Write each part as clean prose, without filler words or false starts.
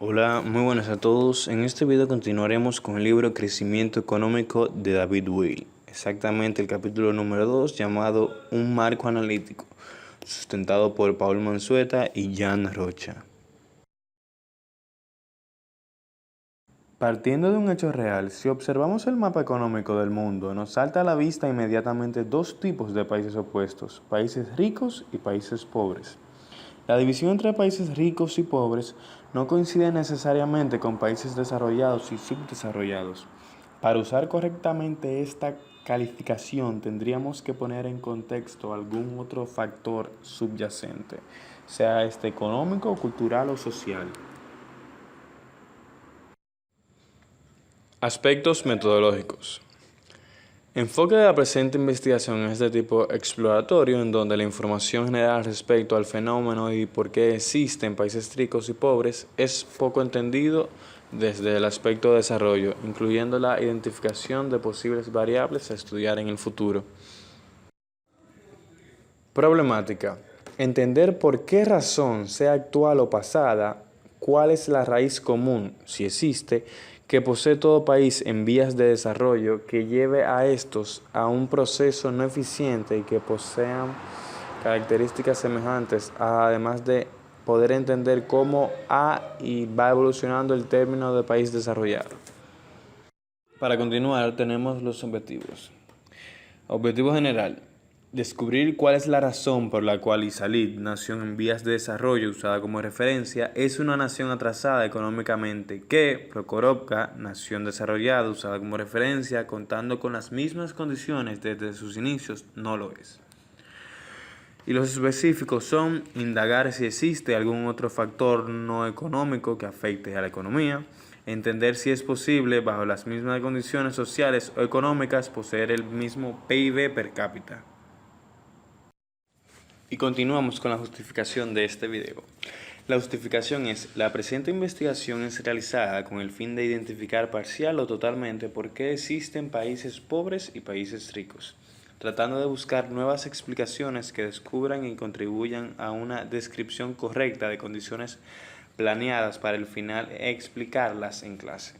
Hola, muy buenas a todos. En este video continuaremos con el libro Crecimiento Económico de David Weil, exactamente el capítulo número 2 llamado Un marco analítico, sustentado por Paul Mansueta y Jan Rocha. Partiendo de un hecho real, si observamos el mapa económico del mundo, nos salta a la vista inmediatamente dos tipos de países opuestos, países ricos y países pobres. La división entre países ricos y pobres no coincide necesariamente con países desarrollados y subdesarrollados. Para usar correctamente esta calificación tendríamos que poner en contexto algún otro factor subyacente, sea este económico, cultural o social. Aspectos metodológicos. Enfoque de la presente investigación es de tipo exploratorio, en donde la información general respecto al fenómeno y por qué existe en países ricos y pobres es poco entendido desde el aspecto de desarrollo, incluyendo la identificación de posibles variables a estudiar en el futuro. Problemática. Entender por qué razón, sea actual o pasada, cuál es la raíz común, si existe, que posee todo país en vías de desarrollo que lleve a estos a un proceso no eficiente y que posean características semejantes, además de poder entender cómo y va evolucionando el término de país desarrollado. Para continuar, tenemos los objetivos. Objetivo general. Descubrir cuál es la razón por la cual Izalid, nación en vías de desarrollo usada como referencia, es una nación atrasada económicamente que Prokorovka, nación desarrollada usada como referencia, contando con las mismas condiciones desde sus inicios, no lo es. Y los específicos son indagar si existe algún otro factor no económico que afecte a la economía, entender si es posible, bajo las mismas condiciones sociales o económicas, poseer el mismo PIB per cápita. Y continuamos con la justificación de este video. La justificación es: la presente investigación es realizada con el fin de identificar parcial o totalmente por qué existen países pobres y países ricos, tratando de buscar nuevas explicaciones que descubran y contribuyan a una descripción correcta de condiciones planeadas para al final explicarlas en clase.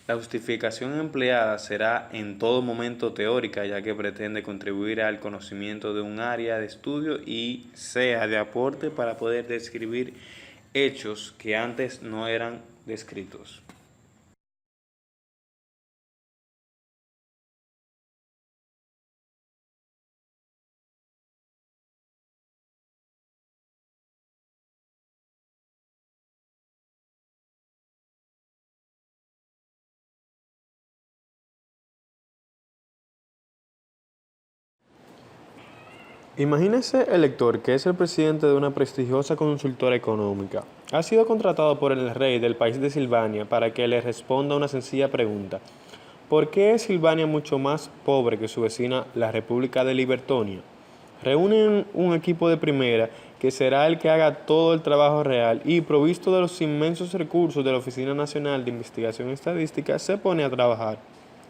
La justificación empleada será en todo momento teórica, ya que pretende contribuir al conocimiento de un área de estudio y sea de aporte para poder describir hechos que antes no eran descritos. Imagínese el lector que es el presidente de una prestigiosa consultora económica. Ha sido contratado por el rey del país de Silvania para que le responda una sencilla pregunta. ¿Por qué es Silvania mucho más pobre que su vecina, la República de Libertonia? Reúnen un equipo de primera que será el que haga todo el trabajo real y, provisto de los inmensos recursos de la Oficina Nacional de Investigación Estadística, se pone a trabajar.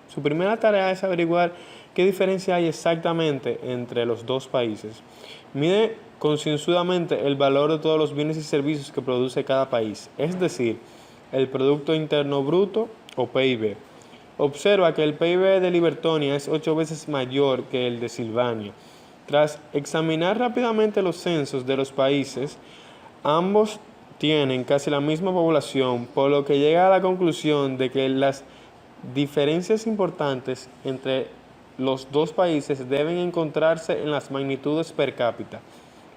Su primera tarea es averiguar qué diferencia hay exactamente entre los dos países. Mide concienzudamente el valor de todos los bienes y servicios que produce cada país, es decir, el Producto Interno Bruto o PIB. Observa que el PIB de Libertonia es 8 veces mayor que el de Silvania. Tras examinar rápidamente los censos de los países, ambos tienen casi la misma población, por lo que llega a la conclusión de que las diferencias importantes entre los dos países deben encontrarse en las magnitudes per cápita.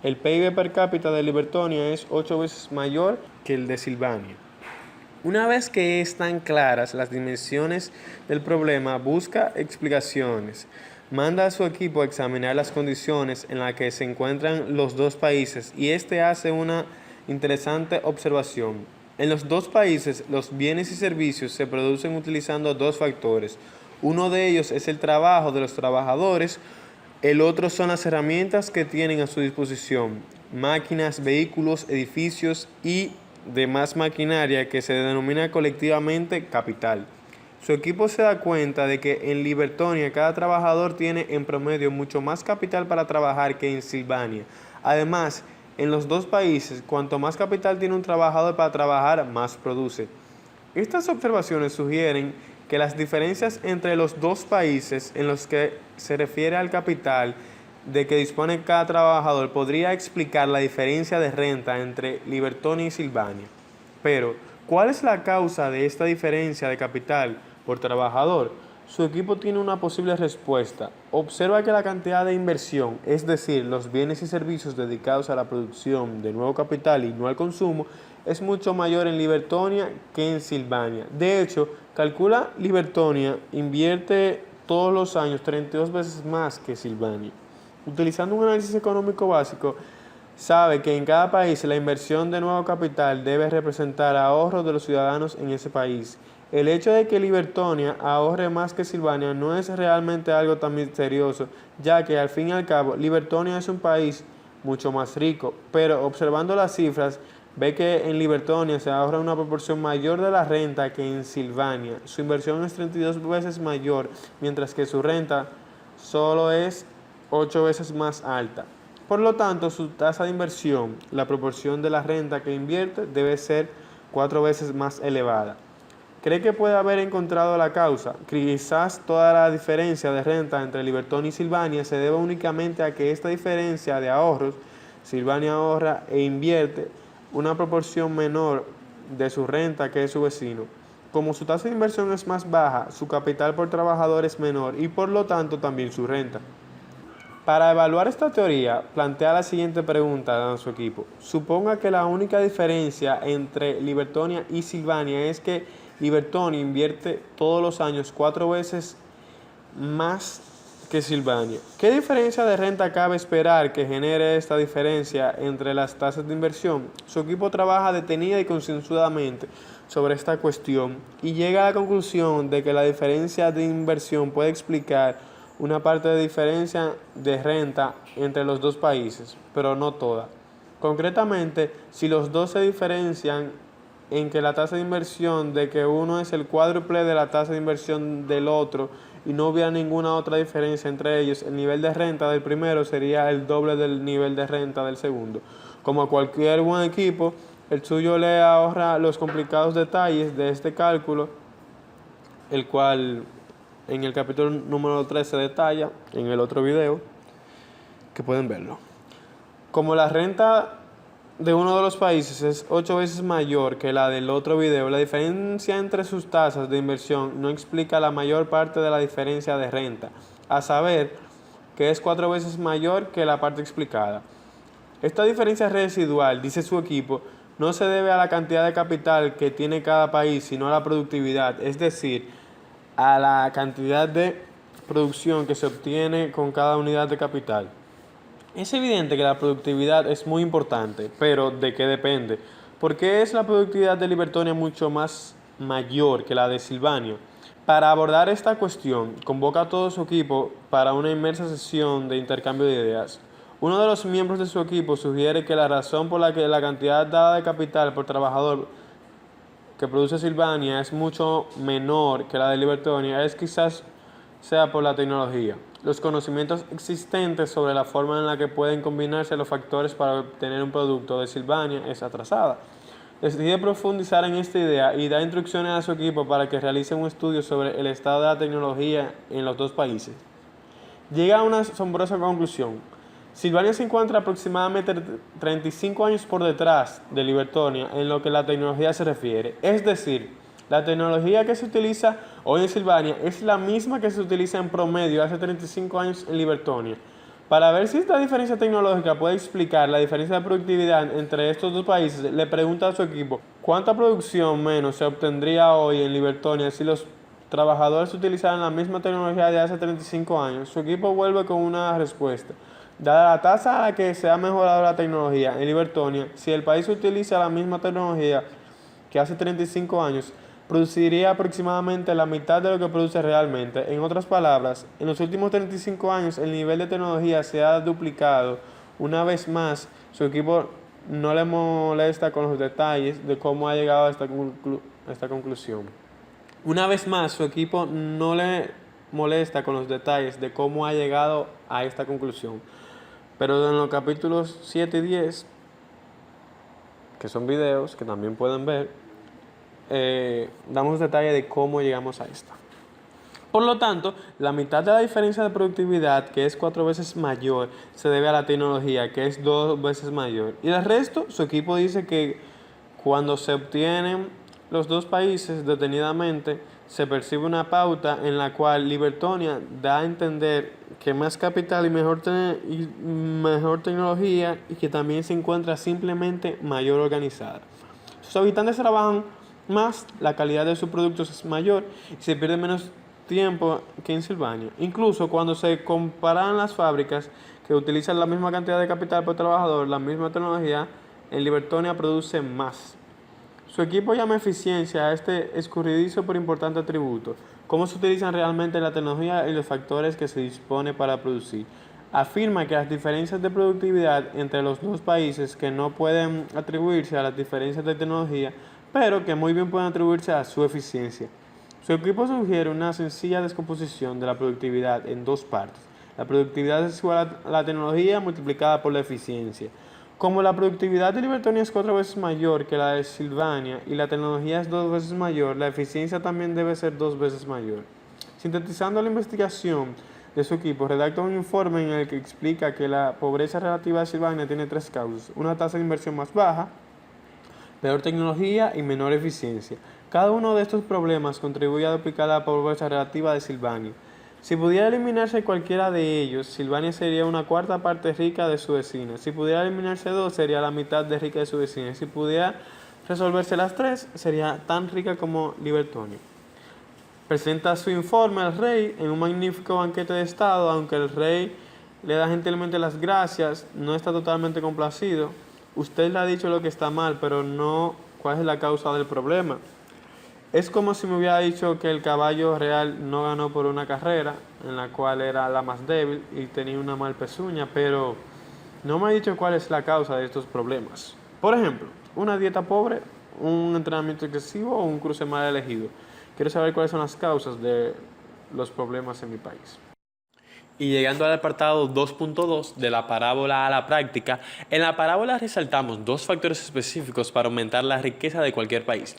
El PIB per cápita de Libertonia es 8 veces mayor que el de Silvania. Una vez que están claras las dimensiones del problema, busca explicaciones. Manda a su equipo a examinar las condiciones en las que se encuentran los dos países y este hace una interesante observación. En los dos países, los bienes y servicios se producen utilizando dos factores. Uno de ellos es el trabajo de los trabajadores, el otro son las herramientas que tienen a su disposición, máquinas, vehículos, edificios y demás maquinaria que se denomina colectivamente capital. Su equipo se da cuenta de que en Libertonia cada trabajador tiene en promedio mucho más capital para trabajar que en Silvania. Además, En los dos países, cuanto más capital tiene un trabajador para trabajar, más produce. Estas observaciones sugieren que las diferencias entre los dos países en los que se refiere al capital de que dispone cada trabajador podría explicar la diferencia de renta entre Libertonia y Silvania. Pero, ¿cuál es la causa de esta diferencia de capital por trabajador? Su equipo tiene una posible respuesta. Observa que la cantidad de inversión, es decir, los bienes y servicios dedicados a la producción de nuevo capital y no al consumo, es mucho mayor en Libertonia que en Silvania. De hecho, calcula Libertonia invierte todos los años 32 veces más que Silvania. Utilizando un análisis económico básico, sabe que en cada país la inversión de nuevo capital debe representar ahorros de los ciudadanos en ese país. El hecho de que Libertonia ahorre más que Silvania no es realmente algo tan misterioso, ya que al fin y al cabo Libertonia es un país mucho más rico, pero observando las cifras ve que en Libertonia se ahorra una proporción mayor de la renta que en Silvania. Su inversión es 32 veces mayor, mientras que su renta solo es 8 veces más alta. Por lo tanto, su tasa de inversión, la proporción de la renta que invierte, debe ser 4 veces más elevada. ¿Cree que puede haber encontrado la causa? Quizás toda la diferencia de renta entre Libertonia y Silvania se debe únicamente a que esta diferencia de ahorros, Silvania ahorra e invierte una proporción menor de su renta que su vecino. Como su tasa de inversión es más baja, su capital por trabajador es menor y por lo tanto también su renta. Para evaluar esta teoría, plantea la siguiente pregunta a su equipo. Suponga que la única diferencia entre Libertonia y Silvania es que Libertonia invierte todos los años 4 veces más que Silvania. ¿Qué diferencia de renta cabe esperar que genere esta diferencia entre las tasas de inversión? Su equipo trabaja detenida y concienzudamente sobre esta cuestión y llega a la conclusión de que la diferencia de inversión puede explicar una parte de diferencia de renta entre los dos países, pero no toda. Concretamente, si los dos se diferencian en que la tasa de inversión de que uno es el cuádruple de la tasa de inversión del otro y no hubiera ninguna otra diferencia entre ellos, el nivel de renta del primero sería el doble del nivel de renta del segundo. Como a cualquier buen equipo, el suyo le ahorra los complicados detalles de este cálculo, el cual en el capítulo número 3 se detalla en el otro video, que pueden verlo. Como la renta de uno de los países es 8 veces mayor que la del otro video, la diferencia entre sus tasas de inversión no explica la mayor parte de la diferencia de renta, a saber, que es 4 veces mayor que la parte explicada. Esta diferencia residual, dice su equipo, no se debe a la cantidad de capital que tiene cada país, sino a la productividad, es decir, a la cantidad de producción que se obtiene con cada unidad de capital. Es evidente que la productividad es muy importante, pero ¿de qué depende? ¿Por qué es la productividad de Libertonia mucho más mayor que la de Silvania? Para abordar esta cuestión, convoca a todo su equipo para una inmersa sesión de intercambio de ideas. Uno de los miembros de su equipo sugiere que la razón por la que la cantidad dada de capital por trabajador que produce Silvania es mucho menor que la de Libertonia es quizás sea por la tecnología. Los conocimientos existentes sobre la forma en la que pueden combinarse los factores para obtener un producto de Silvania es atrasada. Decide profundizar en esta idea y da instrucciones a su equipo para que realice un estudio sobre el estado de la tecnología en los dos países. Llega a una asombrosa conclusión. Silvania se encuentra aproximadamente 35 años por detrás de Libertonia en lo que la tecnología se refiere. Es decir, la tecnología que se utiliza hoy en Silvania es la misma que se utiliza en promedio hace 35 años en Libertonia. Para ver si esta diferencia tecnológica puede explicar la diferencia de productividad entre estos dos países, le pregunta a su equipo cuánta producción menos se obtendría hoy en Libertonia si los trabajadores utilizaran la misma tecnología de hace 35 años. Su equipo vuelve con una respuesta. Dada la tasa a la que se ha mejorado la tecnología en Libertonia, si el país utiliza la misma tecnología que hace 35 años, produciría aproximadamente la mitad de lo que produce realmente. En otras palabras, en los últimos 35 años el nivel de tecnología se ha duplicado. Una vez más, su equipo no le molesta con los detalles de cómo ha llegado a esta conclusión. Una vez más, su equipo no le molesta con los detalles de cómo ha llegado a esta conclusión. Pero en los capítulos 7 y 10 que son videos que también pueden ver, damos detalle de cómo llegamos a esta. Por lo tanto, la mitad de la diferencia de productividad, que es 4 veces mayor, se debe a la tecnología, que es 2 veces mayor. Y el resto, su equipo dice que cuando se obtienen los dos países detenidamente, se percibe una pauta en la cual Libertonia da a entender que más capital y mejor tecnología y que también se encuentra simplemente mayor organizada. Sus habitantes trabajan más, la calidad de sus productos es mayor y se pierde menos tiempo que en Silvania. Incluso cuando se comparan las fábricas que utilizan la misma cantidad de capital por trabajador, la misma tecnología, en Libertonia produce más. Su equipo llama eficiencia a este escurridizo por importante atributo, cómo se utilizan realmente la tecnología y los factores que se dispone para producir. Afirma que las diferencias de productividad entre los dos países que no pueden atribuirse a las diferencias de tecnología, pero que muy bien pueden atribuirse a su eficiencia. Su equipo sugiere una sencilla descomposición de la productividad en dos partes. La productividad es igual a la tecnología multiplicada por la eficiencia. Como la productividad de Libertonia es 4 veces mayor que la de Silvania y la tecnología es 2 veces mayor, la eficiencia también debe ser 2 veces mayor. Sintetizando la investigación de su equipo, redacta un informe en el que explica que la pobreza relativa de Silvania tiene 3 causas: una tasa de inversión más baja, peor tecnología y menor eficiencia. Cada uno de estos problemas contribuye a duplicar la pobreza relativa de Silvania. Si pudiera eliminarse cualquiera de ellos, Silvania sería una cuarta parte rica de su vecina. Si pudiera eliminarse dos, sería la mitad de rica de su vecina. Si pudiera resolverse las tres, sería tan rica como Libertonia. Presenta su informe al rey en un magnífico banquete de estado, aunque el rey le da gentilmente las gracias, no está totalmente complacido. Usted le ha dicho lo que está mal, pero no cuál es la causa del problema. Es como si me hubiera dicho que el caballo real no ganó por una carrera, en la cual era la más débil y tenía una mal pezuña, pero no me ha dicho cuál es la causa de estos problemas. Por ejemplo, una dieta pobre, un entrenamiento excesivo o un cruce mal elegido. Quiero saber cuáles son las causas de los problemas en mi país. Y llegando al apartado 2.2 de la parábola a la práctica, en la parábola resaltamos dos factores específicos para aumentar la riqueza de cualquier país: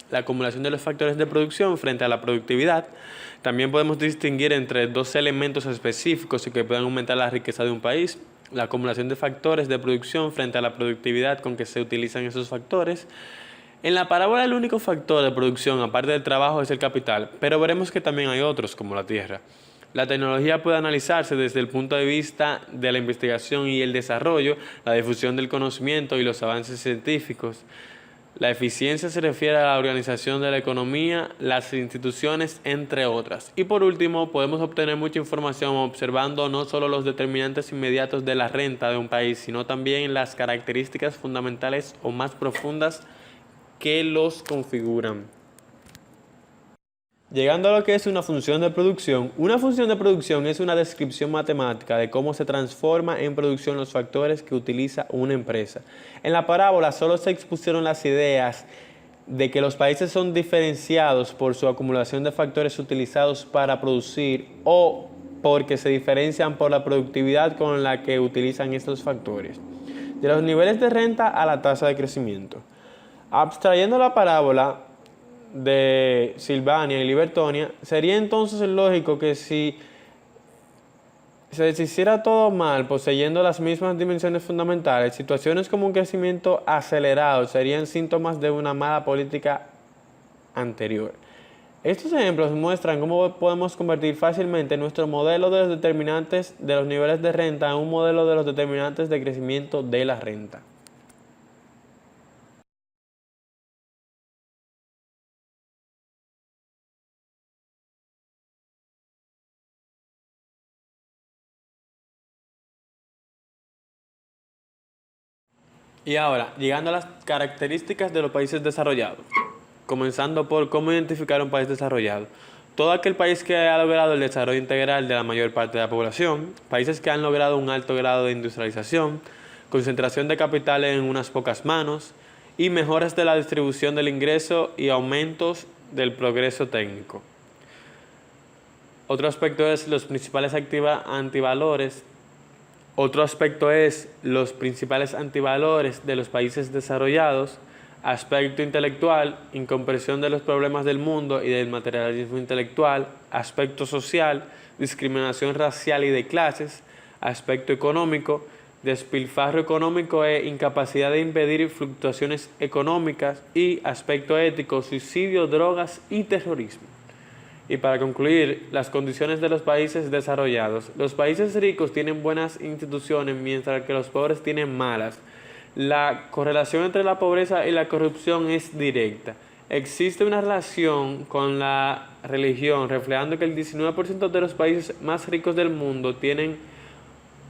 la acumulación de los factores de producción frente a la productividad. También podemos distinguir entre dos elementos específicos que pueden aumentar la riqueza de un país: la acumulación de factores de producción frente a la productividad con que se utilizan esos factores. En la parábola el único factor de producción aparte del trabajo es el capital, pero veremos que también hay otros como la tierra. La tecnología puede analizarse desde el punto de vista de la investigación y el desarrollo, la difusión del conocimiento y los avances científicos. La eficiencia se refiere a la organización de la economía, las instituciones, entre otras. Y por último, podemos obtener mucha información observando no solo los determinantes inmediatos de la renta de un país, sino también las características fundamentales o más profundas que los configuran. Llegando a lo que es una función de producción es una descripción matemática de cómo se transforma en producción los factores que utiliza una empresa. En la parábola solo se expusieron las ideas de que los países son diferenciados por su acumulación de factores utilizados para producir o porque se diferencian por la productividad con la que utilizan estos factores. De los niveles de renta a la tasa de crecimiento. Abstrayendo la parábola de Silvania y Libertonia, sería entonces lógico que si se hiciera todo mal, poseyendo las mismas dimensiones fundamentales, situaciones como un crecimiento acelerado serían síntomas de una mala política anterior. Estos ejemplos muestran cómo podemos convertir fácilmente nuestro modelo de los determinantes de los niveles de renta en un modelo de los determinantes de crecimiento de la renta. Y ahora, llegando a las características de los países desarrollados, comenzando por cómo identificar un país desarrollado. Todo aquel país que ha logrado el desarrollo integral de la mayor parte de la población, países que han logrado un alto grado de industrialización, concentración de capital en unas pocas manos y mejoras de la distribución del ingreso y aumentos del progreso técnico. Otro aspecto es los principales antivalores Otro aspecto es los principales antivalores de los países desarrollados, aspecto intelectual, incomprensión de los problemas del mundo y del materialismo intelectual, aspecto social, discriminación racial y de clases, aspecto económico, despilfarro económico e incapacidad de impedir fluctuaciones económicas y aspecto ético, suicidio, drogas y terrorismo. Y para concluir, las condiciones de los países desarrollados. Los países ricos tienen buenas instituciones mientras que los pobres tienen malas. La correlación entre la pobreza y la corrupción es directa. Existe una relación con la religión, reflejando que el 19% de los países más ricos del mundo tienen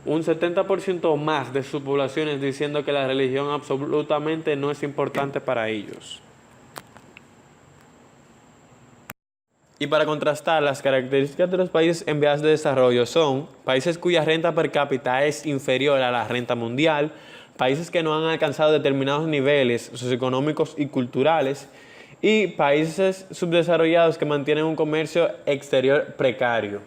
un 70% más de sus poblaciones diciendo que la religión absolutamente no es importante para ellos. Y para contrastar, las características de los países en vías de desarrollo son países cuya renta per cápita es inferior a la renta mundial, países que no han alcanzado determinados niveles socioeconómicos y culturales, y países subdesarrollados que mantienen un comercio exterior precario.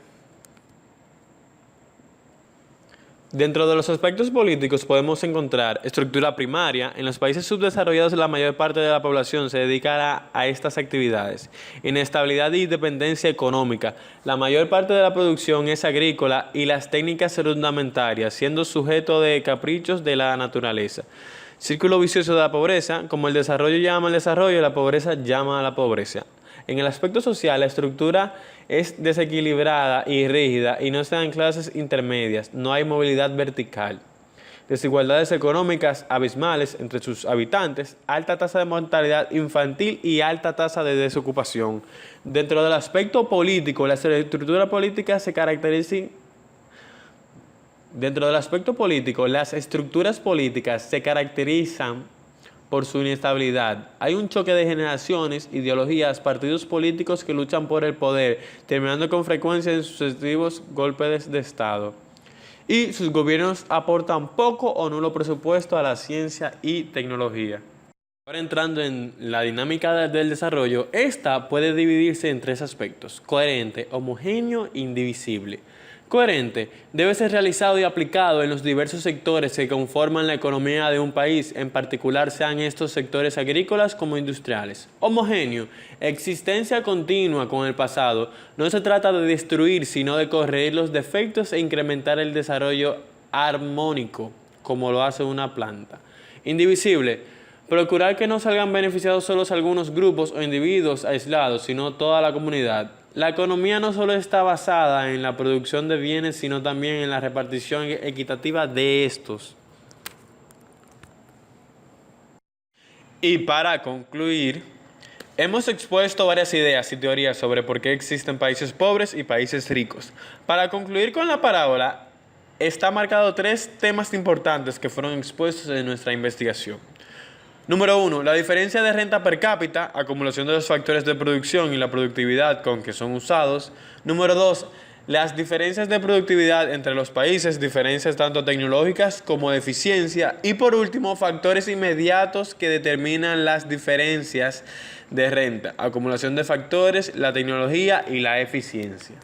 Dentro de los aspectos políticos podemos encontrar estructura primaria. En los países subdesarrollados la mayor parte de la población se dedica a estas actividades. Inestabilidad y dependencia económica. La mayor parte de la producción es agrícola y las técnicas rudimentarias, siendo sujeto de caprichos de la naturaleza. Círculo vicioso de la pobreza. Como el desarrollo llama al desarrollo, la pobreza llama a la pobreza. En el aspecto social, la estructura es desequilibrada y rígida y no se dan clases intermedias, no hay movilidad vertical. Desigualdades económicas abismales entre sus habitantes, alta tasa de mortalidad infantil y alta tasa de desocupación. Dentro del aspecto político, las estructuras políticas se caracterizan por su inestabilidad. Hay un choque de generaciones, ideologías, partidos políticos que luchan por el poder, terminando con frecuencia en sucesivos golpes de Estado. Y sus gobiernos aportan poco o nulo presupuesto a la ciencia y tecnología. Ahora entrando en la dinámica del desarrollo, esta puede dividirse en tres aspectos: coherente, homogéneo e indivisible. Coherente debe ser realizado y aplicado en los diversos sectores que conforman la economía de un país, en particular sean estos sectores agrícolas como industriales. Homogéneo, existencia continua con el pasado. No se trata de destruir, sino de corregir los defectos e incrementar el desarrollo armónico, como lo hace una planta. Indivisible, procurar que no salgan beneficiados solo algunos grupos o individuos aislados, sino toda la comunidad. La economía no solo está basada en la producción de bienes, sino también en la repartición equitativa de estos. Y para concluir, hemos expuesto varias ideas y teorías sobre por qué existen países pobres y países ricos. Para concluir con la parábola, está marcado tres temas importantes que fueron expuestos en nuestra investigación. Número 1. La diferencia de renta per cápita, acumulación de los factores de producción y la productividad con que son usados. Número 2. Las diferencias de productividad entre los países, diferencias tanto tecnológicas como de eficiencia. Y por último, factores inmediatos que determinan las diferencias de renta, acumulación de factores, la tecnología y la eficiencia.